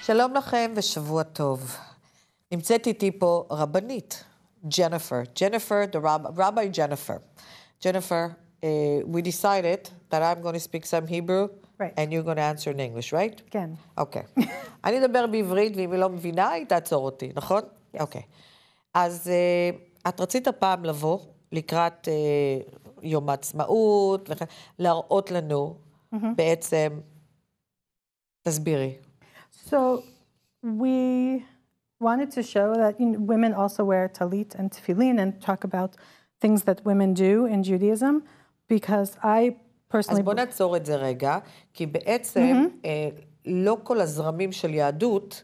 שלום לכם ושבוע טוב. נמצאת איתי פה רבנית, Jennifer, the rabbi Jennifer. Jennifer, we decided that I'm going to speak some Hebrew, right. And you're going to answer in English, right? כן. אוקיי. אני אדבר בעברית, ואם היא לא מבינה, היא תעצור אותי, נכון? אוקיי. אז את רצית הפעם לבוא לקראת יום העצמאות, להראות לנו בעצם, תסבירי. So we wanted to show that women also wear talit and tefillin and talk about things that women do in Judaism, because I personally... אז בוא נעצור את זה רגע, כי בעצם לא כל הזרמים של יהדות,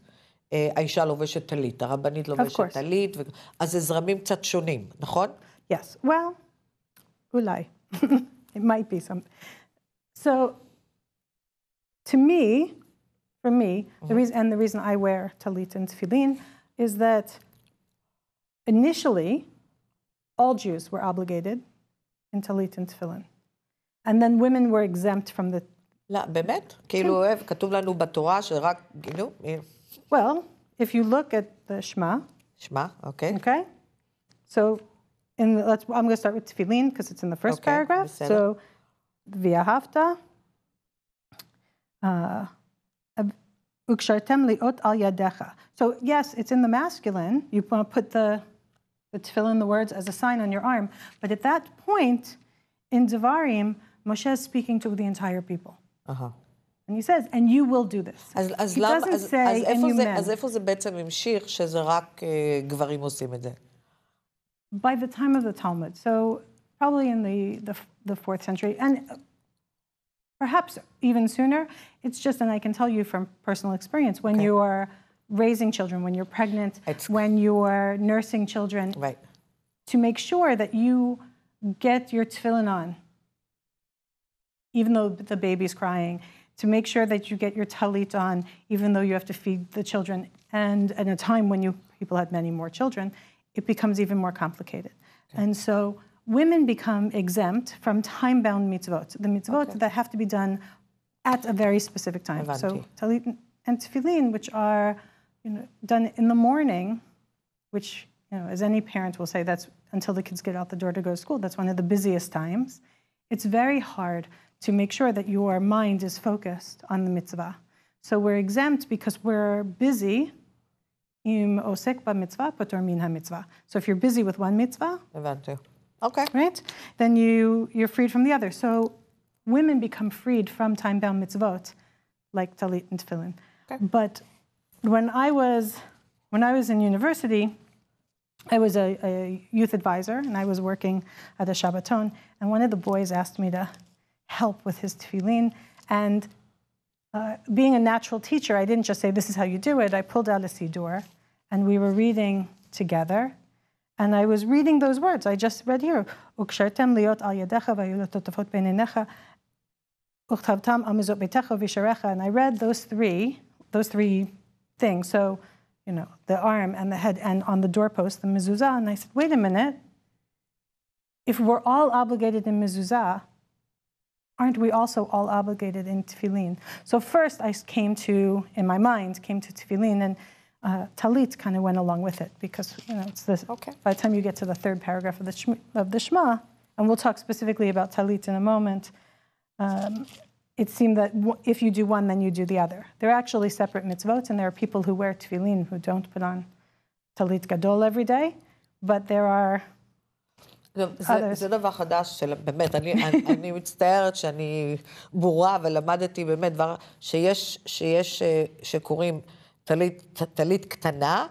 האישה לובשת טלית, הרבנית לובשת טלית, אז זה זרמים קצת שונים, נכון? Yes, well, אולי. It might be some. So, to me, for me, the reason I wear talit and tefillin is that initially, all Jews were obligated in talit and tefillin. And then women were exempt from the... לא, באמת? כאילו, כתוב לנו בתורה שרק, Well, if you look at the Shema... Shema, okay. Okay? So, I'm going to start with tefillin, because it's in the first paragraph. בסדר. So, V'ahavta... Ukshartem liot al yadecha. So yes, it's in the masculine. You want to put the tefillin, the words, as a sign on your arm. But at that point, in Devarim, Moshe is speaking to the entire people. And he says, and you will do this. He doesn't say, and you men. אז איפה זה בעצם המשיך שזה רק גברים עושים את זה? By the time of the Talmud. So probably in the 4th century. And perhaps even sooner. It's just, and I can tell you from personal experience, when you are raising children, when you're pregnant, when you are nursing children, right. To make sure that you get your tefillin on, even though the baby's crying, to make sure that you get your talit on, even though you have to feed the children. And at a time when people had many more children, it becomes even more complicated. Okay. And so women become exempt from time-bound mitzvot. The mitzvot that have to be done at a very specific time. So talit and tefillin, which are done in the morning, which, as any parent will say, that's until the kids get out the door to go to school, that's one of the busiest times. It's very hard to make sure that your mind is focused on the mitzvah. So we're exempt because we're busy. Im osek ba mitzvah patur min ha-mitzvah. So if you're busy with one mitzvah, okay. Right? Then you're freed from the other. So women become freed from time-bound mitzvot, like talit and tefillin. Okay. But when I was in university, I was a youth advisor, and I was working at a Shabbaton, and one of the boys asked me to help with his tefillin. And being a natural teacher, I didn't just say, this is how you do it. I pulled out a siddur, and we were reading together. And I was reading those words. I just read here. Ukshartem liot al yadecha vayulototafot beinenecha uchtavtam al mizot beitecha visharecha. And I read those three things. So, the arm and the head, and on the doorpost, the mezuzah. And I said, wait a minute. If we're all obligated in mezuzah, aren't we also all obligated in tefillin? So first I in my mind, came to tefillin, and talit kind of went along with it, because it's this. Okay. By the time you get to the 3rd paragraph of the Shema, and we'll talk specifically about talit in a moment, it seemed that if you do one, then you do the other. They're actually separate mitzvot, and there are people who wear tefillin who don't put on talit gadol every day, but there are others. זה דבר חדש, באמת, אני מצטערת שאני בורה, ולמדתי באמת דבר שקוראים טלית קטנה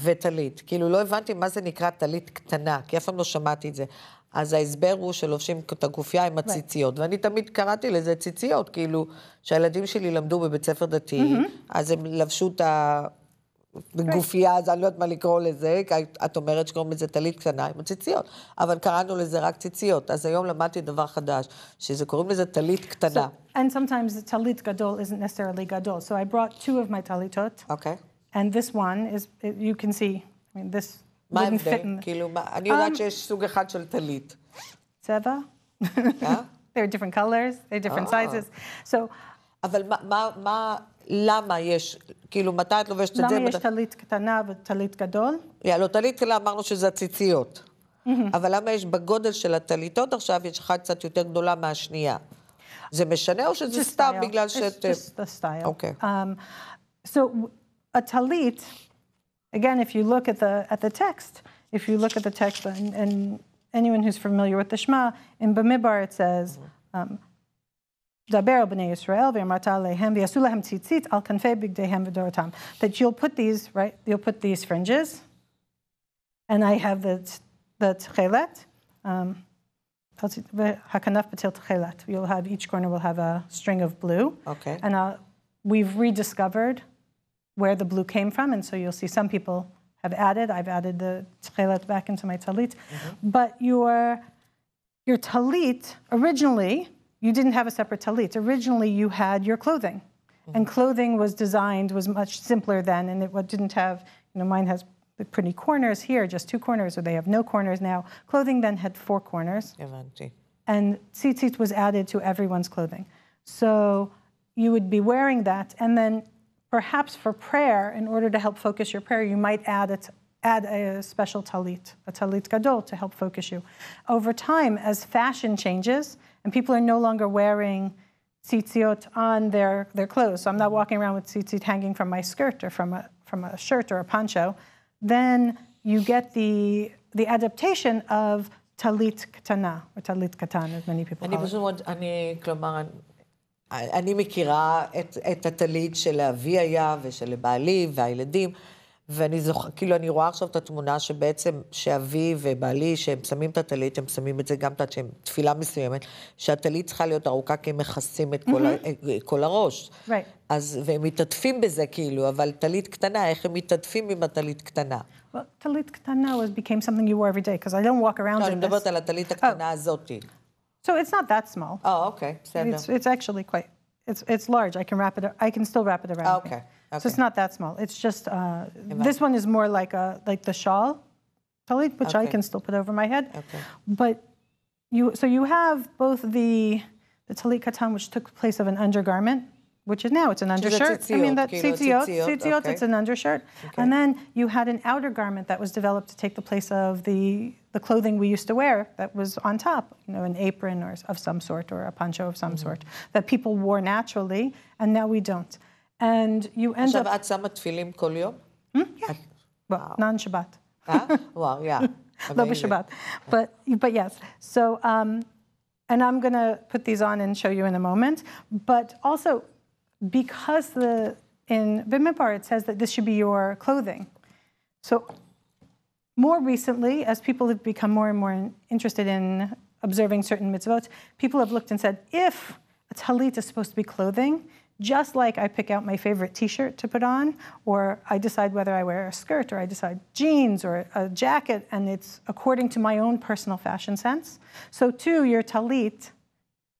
וטלית. כאילו לא הבנתי מה זה נקרא טלית קטנה, כי אף פעם לא שמעתי את זה. אז ההסבר הוא שלובשים את הגופייה עם הציציות, ואני תמיד קראתי לזה ציציות, כאילו שהילדים שלי למדו בבית ספר דתי, אז הם לבשו את הגופייה, אז אני לא יודעת מה לקרוא לזה, את אומרת שקוראים לזה טלית קטנה עם הציציות, אבל קראנו לזה רק ציציות, אז היום למדתי דבר חדש, שזה קוראים לזה טלית קטנה. And sometimes the talit gadol isn't necessarily gadol. So I brought 2 of my talitot. Okay. And this one is, you can see, this מה wouldn't fit ההבדל? in. כאילו, אני יודעת שיש סוג אחד של טלית. צבע? Yeah? There are different colors, there are different sizes. So, אבל מה למה יש, כאילו, מתי את לובשת את זה? למה יש טלית קטנה וטלית גדול? לא, טלית קטנה אמרנו שזה הציציות. אבל למה יש בגודל של הטליתות עכשיו, יש אחת קצת יותר גדולה מהשנייה? זה משנה או שזה סתם בגלל שאת... It's just the style. Okay. So a talit, again, if you look at the text, and anyone who's familiar with the Shema, in Bamidbar it says, Daber b'nei Yisrael v'yamarta alehem v'yasu lahem tzitzit al kanfei bigdeihem v'dorotam. That you'll put these, right? You'll put these fringes, and I have the tchelet. Hakanaf b'til tchelet. You'll have, each corner will have a string of blue. Okay. And we've rediscovered where the blue came from, and so you'll see some people have added. I've added the tchelet back into my talit. But your talit, originally, you didn't have a separate talit. Originally, you had your clothing. And clothing was much simpler then, and it didn't have, mine has pretty corners here, just 2 corners, or they have no corners now. Clothing then had 4 corners. And tzitzit was added to everyone's clothing. So you would be wearing that, and then perhaps for prayer, in order to help focus your prayer, you might add a special talit, a talit gadol, to help focus you. Over time, as fashion changes, and people are no longer wearing tzitziot on their clothes, so I'm not walking around with tzitzit hanging from my skirt or from a shirt or a poncho, then you get the adaptation of talit katana, or talit katan, as many people call it. אני מכירה את הטלית של אבי היה ושל בעלי והילדים, ואני זוכר, כאילו אני רואה עכשיו את התמונה שבעצם שאבי ובעלי, שהם שמים את הטלית, הם שמים את זה גם שהם תפילה מסוימת, שהטלית צריכה להיות ארוכה כי הם מכסים את כל הראש. אז, והם מתעטפים בזה כאילו, אבל טלית קטנה, איך הם מתעטפים עם הטלית קטנה? Well, טלית קטנה became something you wore every day, because I don't walk around in this. אני מדברת על הטלית הקטנה הזאת. So it's not that small. Oh, okay. It's actually quite, it's large. I can still wrap it around. Okay. So it's not that small. It's just, this one is more like the shawl talit, which I can still put over my head. Okay. But you have both the talit katan, which took place of an undergarment, which is now, it's an undershirt. I mean, that tzitziot, it's an undershirt. Okay. And then you had an outer garment that was developed to take the place of the clothing we used to wear that was on top, an apron or of some sort, or a poncho of some sort, that people wore naturally, and now we don't. And you end up... עכשיו, את שמה תפילים כל יום? Yeah. Well, non-Shabbat. Wow, yeah. No Shabbat. But yes. So, and I'm going to put these on and show you in a moment. But also, because in Bimidbar it says that this should be your clothing. So more recently, as people have become more and more interested in observing certain mitzvot, people have looked and said, if a talit is supposed to be clothing, just like I pick out my favorite t-shirt to put on, or I decide whether I wear a skirt, or I decide jeans or a jacket, and it's according to my own personal fashion sense, so too your talit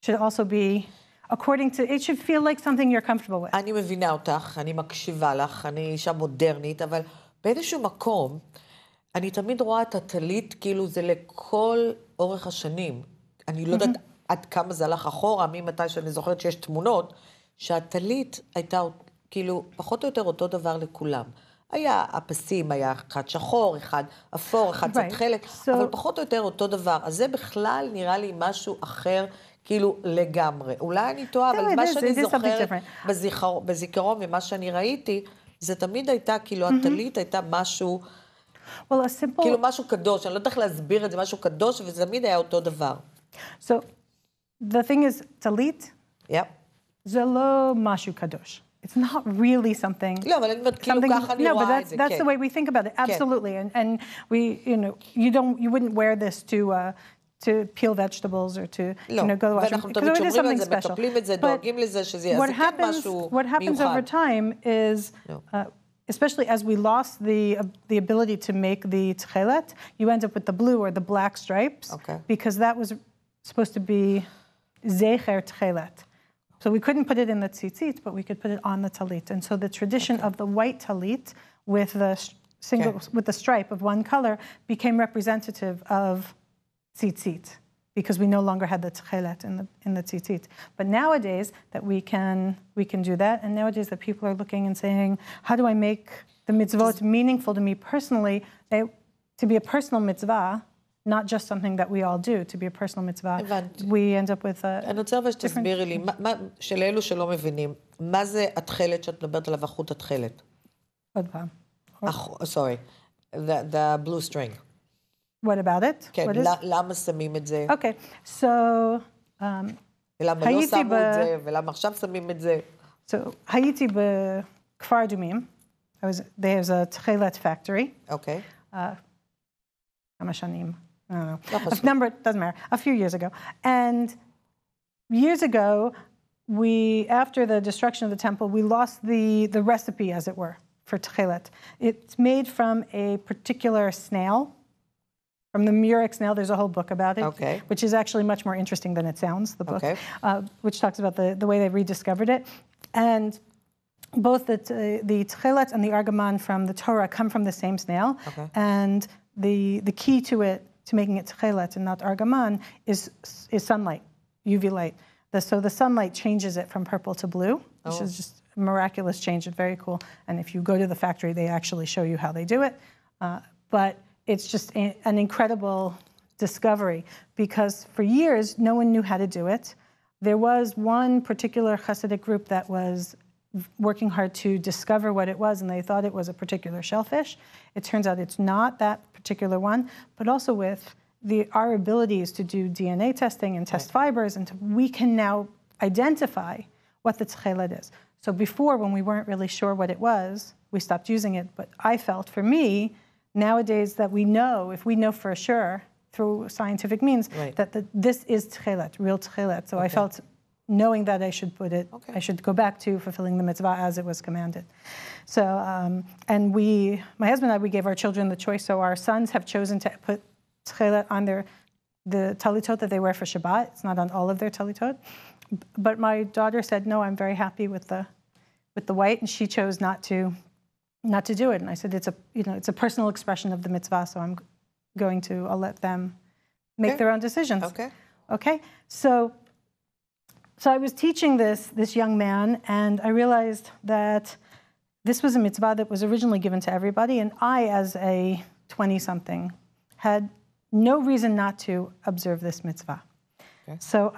should also be according to, it should feel like something you're comfortable with. אני מבינה אותך, אני מקשיבה לך, אני אישה מודרנית, אבל באיזשהו מקום, אני תמיד רואה את הטלית, כאילו זה לכל אורך השנים. אני לא יודעת עד כמה זה הלך אחורה, ממתי שאני זוכרת שיש תמונות, שהטלית הייתה כאילו פחות או יותר אותו דבר לכולם. היה הפסים, היה אחד שחור, אחד אפור, אחד קצת חלק, אבל פחות או יותר אותו דבר. אז זה בכלל נראה לי משהו אחר, כאילו לגמרי. אולי אני טועה, אבל מה שאני זוכרת בזיכרון ממה שאני ראיתי, זה תמיד הייתה, כאילו הטלית הייתה משהו, כאילו משהו קדוש, אני לא יודעת להסביר את זה, משהו קדוש, וזה תמיד היה אותו דבר. So, the thing is, טלית, זה לא משהו קדוש. It's not really something. לא, אבל אני אומרת, כאילו ככה אני רואה את זה. No, but that's the way we think about it. Absolutely. And we, you wouldn't wear this to peel vegetables or to, go wash. ואנחנו תמיד שומרים את זה, מטפלים את זה, דואגים לזה, שזה יעשה כן משהו מיוחד. What happens over time is, especially as we lost the ability to make the tchelet, you end up with the blue or the black stripes, because that was supposed to be zecher tchelet. So we couldn't put it in the tzitzit, but we could put it on the talit. And so the tradition of the white talit with the stripe of one color became representative of tzitzit, because we no longer had the tchelet in the tzitzit. But nowadays that we can do that, and nowadays that people are looking and saying, how do I make the mitzvot meaningful to me personally? To be a personal mitzvah, not just something that we all do, to be a personal mitzvah, we end up with a... אני רוצה אבל שתסבירי לי, שלאלו שלא מבינים, מה זה התכלת שאת מדברת עליו, החוט התכלת? עוד פעם. Sorry, the blue string. What about it? כן, למה שמים את זה? Okay, so... ולמה לא שמו את זה, ולמה עכשיו שמים את זה? So, הייתי בכפר אדומים. There's a tchelet factory. Okay. כמה שנים? I don't know. A number, doesn't matter. A few years ago. And years ago, after the destruction of the temple, we lost the recipe, as it were, for tchelet. It's made from a particular snail, from the murex snail. There's a whole book about it, okay, which is actually much more interesting than it sounds, the book, okay, which talks about the way they rediscovered it. And both the tchelet and the argaman from the Torah come from the same snail. Okay. And the key to it, to making it tchelet and not argaman, is sunlight, UV light. So the sunlight changes it from purple to blue, which is just a miraculous change. It's very cool. And if you go to the factory, they actually show you how they do it. But it's just an incredible discovery, because for years, no one knew how to do it. There was one particular Hasidic group that was working hard to discover what it was, and they thought it was a particular shellfish. It turns out it's not that particular one, but also with our abilities to do DNA testing and test fibers, and we can now identify what the tchelet is. So before, when we weren't really sure what it was, we stopped using it. But I felt, for me, nowadays that we know, if we know for sure, through scientific means, that this is tchelet, real tchelet. So I felt, knowing that I should put it, I should go back to fulfilling the mitzvah as it was commanded. So, and my husband and I, we gave our children the choice. So our sons have chosen to put tchelet on the talitot that they wear for Shabbat. It's not on all of their talitot. But my daughter said, no, I'm very happy with the white, and she chose not to do it. And I said, it's a personal expression of the mitzvah, so I'll let them make their own decisions. Okay. So I was teaching this young man, and I realized that this was a mitzvah that was originally given to everybody, and I, as a 20-something, had no reason not to observe this mitzvah. Okay. So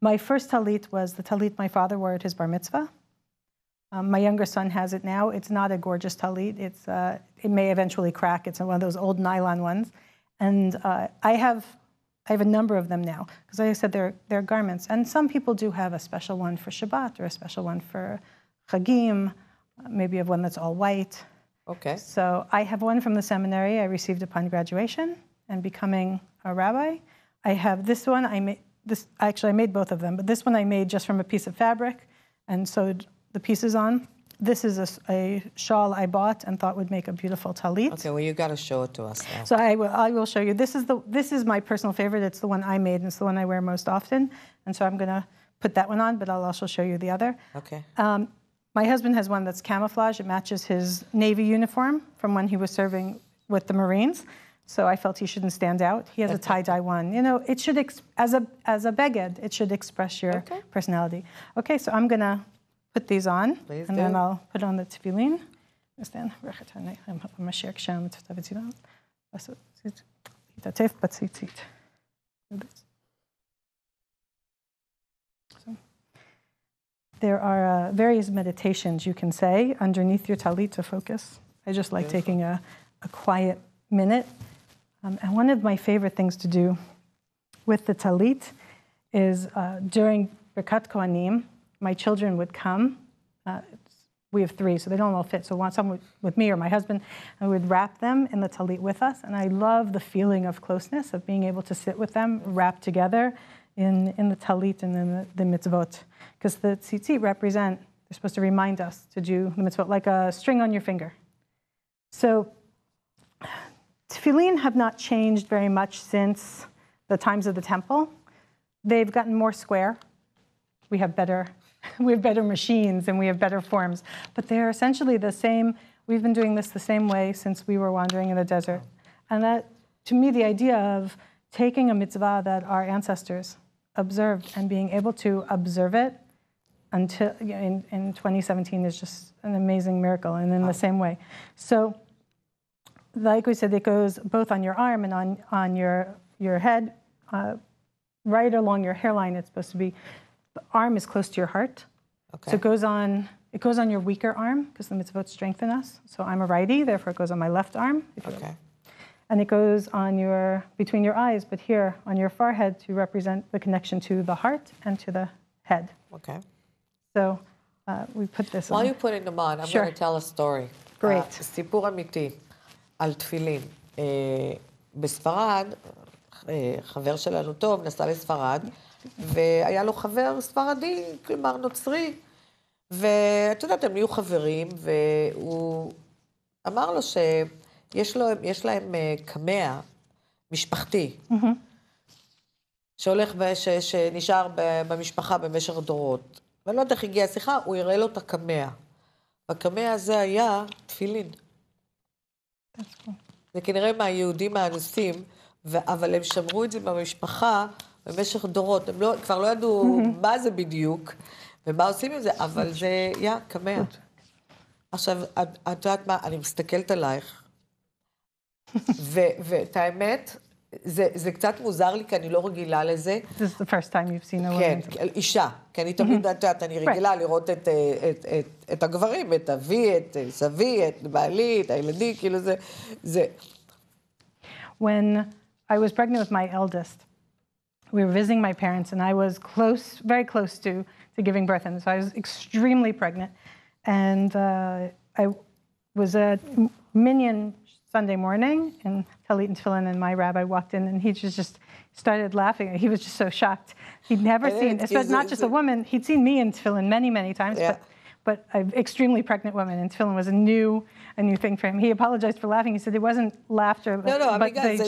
my first talit was the talit my father wore at his bar mitzvah. My younger son has it now. It's not a gorgeous talit. It may eventually crack. It's one of those old nylon ones. And I have a number of them now, because like I said, they're garments. And some people do have a special one for Shabbat or a special one for Chagim. Maybe have one that's all white. Okay. So I have one from the seminary I received upon graduation and becoming a rabbi. I have this one. I made both of them, but this one I made just from a piece of fabric and sewed the pieces on. This is a shawl I bought and thought would make a beautiful talit. Okay, well, you got to show it to us now. So I will show you. This is my personal favorite. It's the one I made, and it's the one I wear most often. And so I'm going to put that one on, but I'll also show you the other. Okay. My husband has one that's camouflage. It matches his Navy uniform from when he was serving with the Marines. So I felt he shouldn't stand out. He has a tie-dye one. It should, as a beged, it should express your personality. Okay, so I'm going to put these on, and then I'll put on the tefillin. There are various meditations you can say underneath your talit to focus. I just like taking a quiet minute. And one of my favorite things to do with the talit is during Birkat Kohanim, my children would come. We have 3, so they don't all fit. So some with me or my husband, and we would wrap them in the talit with us. And I love the feeling of closeness, of being able to sit with them, wrapped together in the talit and in the mitzvot. Because the tzitzit they're supposed to remind us to do the mitzvot, like a string on your finger. So tefillin have not changed very much since the times of the temple. They've gotten more square. We have better machines and we have better forms, but they're essentially the same. We've been doing this the same way since we were wandering in the desert. And that, to me, the idea of taking a mitzvah that our ancestors observed and being able to observe it until in 2017 is just an amazing miracle, and in the same way. So, like we said, it goes both on your arm and on your head, right along your hairline. It's supposed to be, the arm is close to your heart. Okay. So it goes on your weaker arm, because the mitzvot strengthen us. So I'm a righty, therefore it goes on my left arm. Okay. And it goes on between your eyes, but here on your forehead to represent the connection to the heart and to the head. Okay. So we put this on. While you're putting them on, I'm going to tell a story. Great. סיפור אמיתי על תפילין. בספרד, חבר שלנו טוב, נסע לספרד, והיה לו חבר ספרדי, כלומר נוצרי, ואת יודעת, הם נהיו חברים, והוא אמר לו שיש להם קמע משפחתי, שהולך, שנשאר במשפחה במשך דורות. ואני לא יודעת איך הגיעה השיחה, הוא יראה לו את הקמע. הקמע הזה היה תפילין. זה כנראה מהיהודים האנוסים, אבל הם שמרו את זה במשפחה במשך דורות. הם כבר לא ידעו מה זה בדיוק, ומה עושים עם זה, אבל זה היה קמע. עכשיו, את יודעת מה, אני מסתכלת עלייך, ואת האמת, זה קצת מוזר לי, כי אני לא רגילה לזה. This is the first time you've seen a woman. כן, אישה. כי אני תמיד, את יודעת, אני רגילה לראות את הגברים, את אבי, את סבי, את בעלי, את הילדים, כאילו זה... When I was pregnant with my eldest, we were visiting my parents, and I was very close to giving birth, and so I was extremely pregnant. And I was a minyan Sunday morning in Talit and Tefillin, and my rabbi walked in, and he just started laughing. He was just so shocked. He'd never seen, especially not just a woman, he'd seen me in Tefillin many, many times, but an extremely pregnant woman in Tefillin was a new thing for him. He apologized for laughing. He said it wasn't laughter, but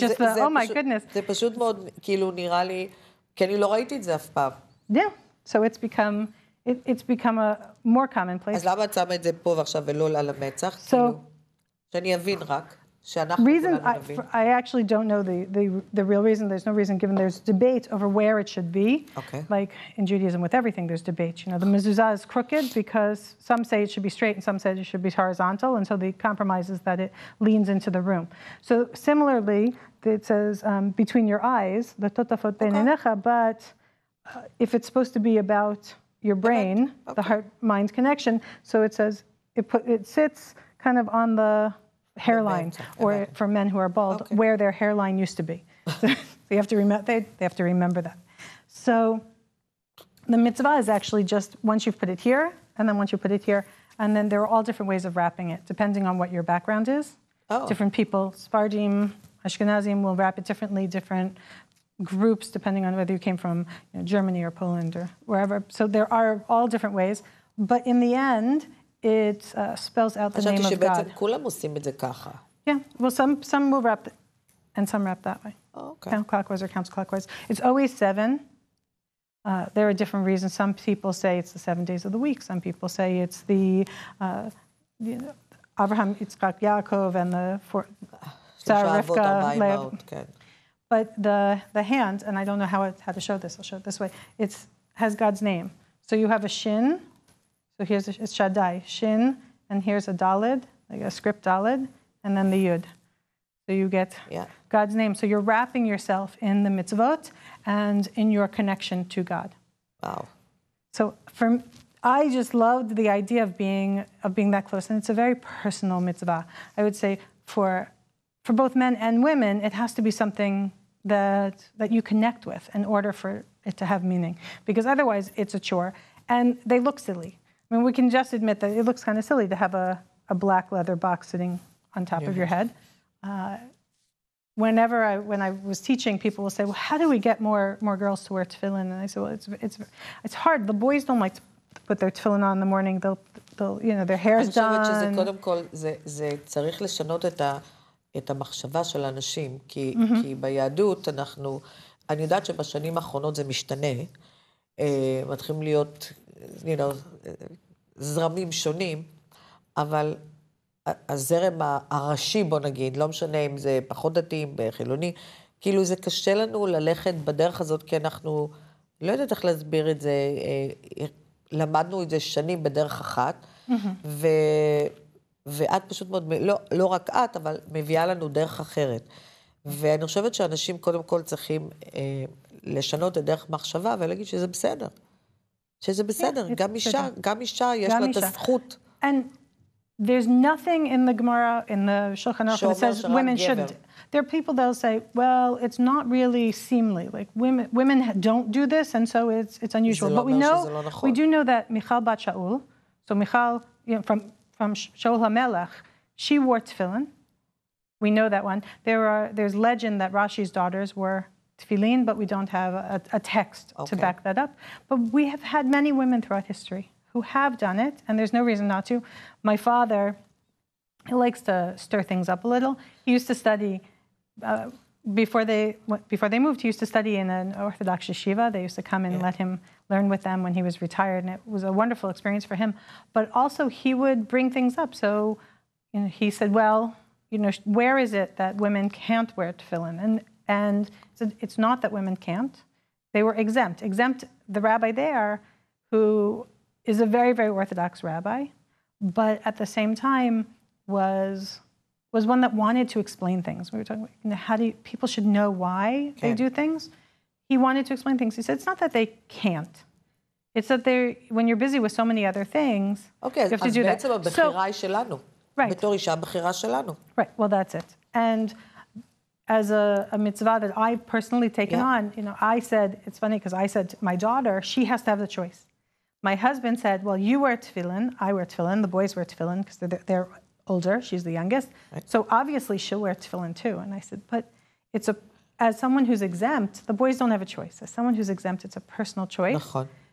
just the, oh my goodness. זה פשוט מאוד, כאילו נראה לי, כי אני לא ראיתי את זה אף פעם. Yeah, so it's become a more commonplace. אז למה את שמה את זה פה ועכשיו ולא על המצח? כאילו, שאני אבין רק. Reason, I actually don't know the real reason. There's no reason given. There's debate over where it should be. Okay. Like in Judaism, with everything, there's debate. You know, the mezuzah is crooked because some say it should be straight and some say it should be horizontal, and so the compromise is that it leans into the room. So similarly, it says between your eyes, the totafot beinenecha, but if it's supposed to be about your brain, the heart-mind connection, so it says it sits kind of on the hairline, or for men who are bald, where their hairline used to be. So you have to they have to remember that. So the mitzvah is actually just once you've put it here, and then once you put it here, and then there are all different ways of wrapping it, depending on what your background is. Different people, Sephardim, Ashkenazim will wrap it differently, different groups, depending on whether you came from Germany or Poland or wherever. So there are all different ways, but in the end, it spells out the name of God. חשבתי שבעצם כולם עושים את זה ככה. Yeah, well, some will wrap it, and some wrap that way. Counterclockwise or counterclockwise. It's always 7. There are different reasons. Some people say it's the 7 days of the week. Some people say it's the Abraham, Yitzchak, Yaakov, and the Sarah, Rivka, Leah. But the hand, and I don't know how to show this. I'll show it this way. It has God's name. So you have a shin. So here's it's Shaddai, Shin, and here's a Dalid, like a script Dalid, and then the Yud. So you get God's name. So you're wrapping yourself in the mitzvot and in your connection to God. Wow. So I just loved the idea of being that close, and it's a very personal mitzvah. I would say for both men and women, it has to be something that you connect with in order for it to have meaning, because otherwise it's a chore, and they look silly. I mean, we can just admit that it looks kind of silly to have a black leather box sitting on top of your head. When I was teaching, people will say, well, how do we get more girls to wear tefillin? And I say, well, it's hard. The boys don't like to put their tefillin on in the morning. They'll their hair's done. אני חושבת שזה קודם כל, זה צריך לשנות את המחשבה של האנשים, כי ביהדות אני יודעת שבשנים האחרונות זה משתנה, מתחילים להיות, זרמים שונים, אבל הזרם הראשי, בוא נגיד, לא משנה אם זה פחות דתיים, בחילוני, כאילו זה קשה לנו ללכת בדרך הזאת, כי אנחנו, לא יודעת איך להסביר את זה, למדנו את זה שנים בדרך אחת, ואת פשוט מאוד, לא רק את, אבל מביאה לנו דרך אחרת. ואני חושבת שאנשים קודם כל צריכים לשנות את דרך מחשבה, ולהגיד שזה בסדר. שזה בסדר. גם אישה יש לה את הזכות. There's nothing in the Gemara, in the Shulchan Aruch that says women shouldn't. There are people that will say, well, it's not really seemly. Like women don't do this, and so it's unusual. But we do know that Michal bat Shaul, so Michal, you know, from Shaul HaMelech, she wore tefillin. We know that one. There's legend that Rashi's daughters wore tefillin, but we don't have a text to back that up. But we have had many women throughout history who have done it, and there's no reason not to. My father, he likes to stir things up a little. He used to study, before they moved, he used to study in an Orthodox yeshiva. They used to come and let him learn with them when he was retired, and it was a wonderful experience for him. But also, he would bring things up. So you know, he said, well, you know, where is it that women can't wear tefillin? And so it's not that women can't. They were exempt. The rabbi there, who is a very, very Orthodox rabbi, but at the same time was one that wanted to explain things. We were talking about, you know, people should know why they do things. He wanted to explain things. He said, it's not that they can't. It's that when you're busy with so many other things, you have to do that. בעצם הבחירה היא שלנו. בתור אישה, הבחירה שלנו. Right, well, that's it. And as a mitzvah that I personally taken on, you know, I said, it's funny because I said to my daughter, she has to have the choice. My husband said, well, you wear tefillin, I wear tefillin, the boys wear tefillin because they're older, she's the youngest. Right. So obviously she'll wear tefillin too. And I said, but as someone who's exempt, the boys don't have a choice. As someone who's exempt, it's a personal choice.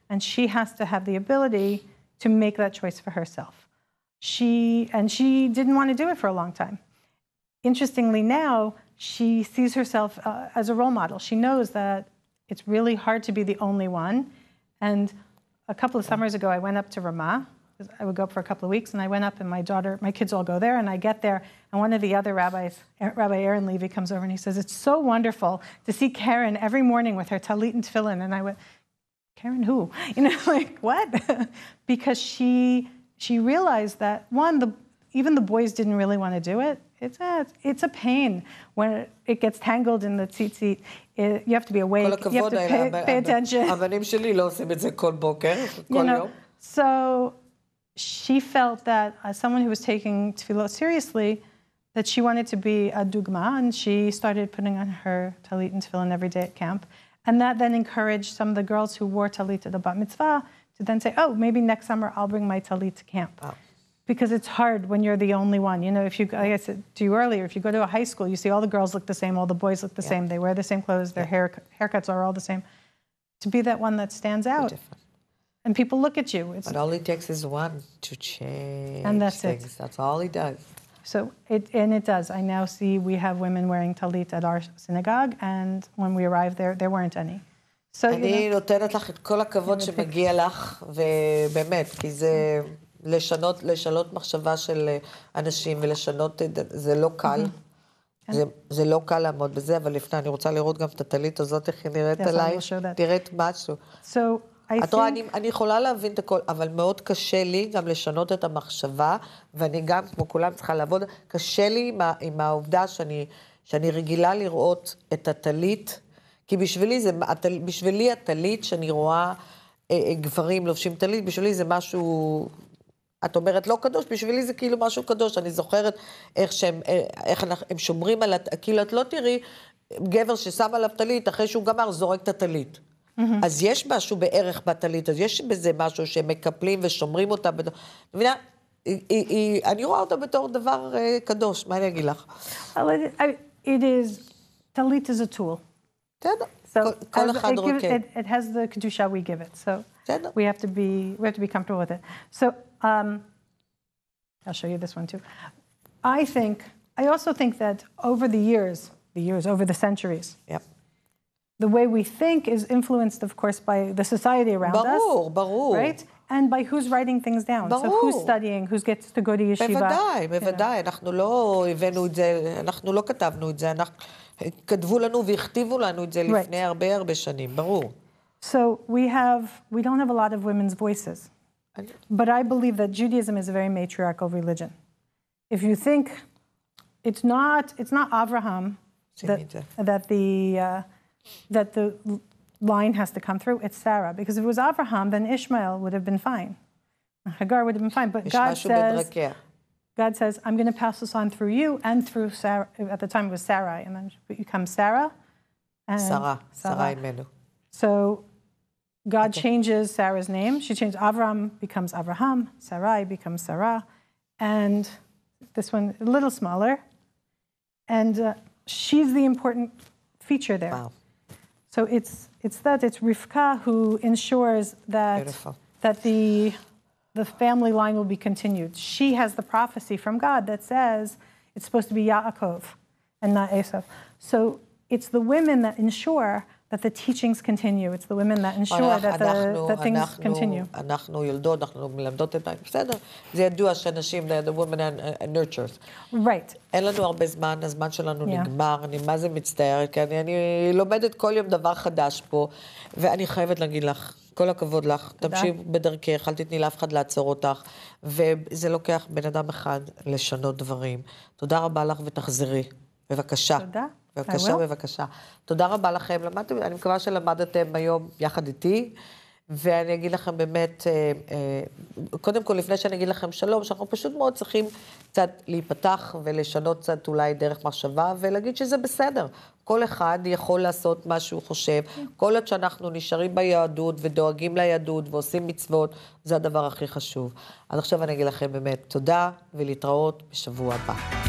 And she has to have the ability to make that choice for herself. She didn't want to do it for a long time. Interestingly now, she sees herself as a role model. She knows that it's really hard to be the only one. And a couple of summers ago, I went up to Ramah. I would go up for a couple of weeks, and I went up, and my kids all go there, and I get there, and one of the other rabbis, Rabbi Aaron Levy, comes over, and he says, it's so wonderful to see Karen every morning with her talit and tefillin. And I went, Karen who? You know, like, what? Because she realized that, one, even the boys didn't really want to do it. It's a pain when it gets tangled in the tzitzit. You have to be awake. You have to pay attention. הבנים שלי לא עושים את זה כל בוקר, כל יום. So she felt that as someone who was taking tefillah seriously, that she wanted to be a dugma, and she started putting on her talit and tefillin every day at camp. And that then encouraged some of the girls who wore talit at the bat mitzvah to then say, oh, maybe next summer I'll bring my talit to camp. Wow. Because it's hard when you're the only one. You know, like I said to you earlier, if you go to a high school, you see all the girls look the same, all the boys look the same, they wear the same clothes, their haircuts are all the same. To be that one that stands out. And people look at you. But all it takes is one to change and that's things. It. That's all he does. So it does. I now see we have women wearing talit at our synagogue, and when we arrived there weren't any. So, אני נותנת לך את כל הכבוד שמגיע לך, ובאמת, כי זה לשנות מחשבה של אנשים, ולשנות, זה לא קל. זה לא קל לעמוד בזה, אבל לפני, אני רוצה לראות גם את הטלית הזאת, איך היא נראית עליי. תראית משהו. את רואה, אני יכולה להבין את הכל, אבל מאוד קשה לי גם לשנות את המחשבה, ואני גם, כמו כולם, צריכה לעבוד, קשה לי עם העובדה שאני רגילה לראות את הטלית, כי בשבילי הטלית, שאני רואה גברים לובשים טלית, בשבילי זה משהו, את אומרת לא קדוש, בשבילי זה כאילו משהו קדוש, אני זוכרת איך הם שומרים על, כאילו את לא תראי גבר ששם עליו טלית, אחרי שהוא גמר זורק את הטלית. אז יש משהו בערך בטלית, אז יש בזה משהו שמקפלים ושומרים אותה, מבינה? אני רואה אותה בתור דבר קדוש, מה אני אגיד לך? Talit is a tool. So it has the kedusha we give it. So we have to be comfortable with it. So I'll show you this one too. I also think that over the years, over the centuries, the way we think is influenced, of course, by the society around us. ברור. Right? And by who's writing things down. ברור. So who's studying, who gets to go to yeshiva. בוודאי. אנחנו לא הבאנו את זה, אנחנו לא כתבנו את זה, כתבו לנו והכתיבו לנו את זה לפני הרבה שנים, ברור. So we don't have a lot of women's voices. But I believe that Judaism is a very matriarchal religion. If you think it's not Abraham that the line has to come through, it's Sarah. Because if it was Abraham, then Ishmael would have been fine. Hagar would have been fine. But God says, I'm going to pass this on through you and through Sarah. At the time it was Sarai, and then it becomes Sarah. And Sarah Imenu. So God changes Sarah's name. She changes Avram becomes Abraham. Sarai becomes Sarah. And this one, a little smaller. And she's the important feature there. Wow. So it's Rivka who ensures that the family line will be continued. She has the prophecy from God that says it's supposed to be Yaakov and not Esau. So it's the women that ensure that the teachings continue. It's the women that ensure that things continue. אנחנו יולדות, אנחנו מלמדות את בסדר. זה ידוע שאנשים, the women are nurturers. Right. אין לנו הרבה זמן, הזמן שלנו נגמר, אני מה זה מצטערת, כי אני לומדת כל יום דבר חדש פה, ואני חייבת להגיד לך, כל הכבוד לך, תמשיך בדרכך, אל תתני לאף אחד לעצור אותך, וזה לוקח בן אדם אחד לשנות דברים. תודה רבה לך ותחזרי, בבקשה. תודה. בבקשה. תודה רבה לכם, אני מקווה שלמדתם היום יחד איתי, ואני אגיד לכם באמת, קודם כל לפני שאני אגיד לכם שלום, שאנחנו פשוט מאוד צריכים קצת להיפתח ולשנות קצת אולי דרך מחשבה, ולהגיד שזה בסדר. כל אחד יכול לעשות מה שהוא חושב, כל עוד שאנחנו נשארים ביהדות ודואגים ליהדות ועושים מצוות, זה הדבר הכי חשוב. אז עכשיו אני אגיד לכם באמת תודה ולהתראות בשבוע הבא.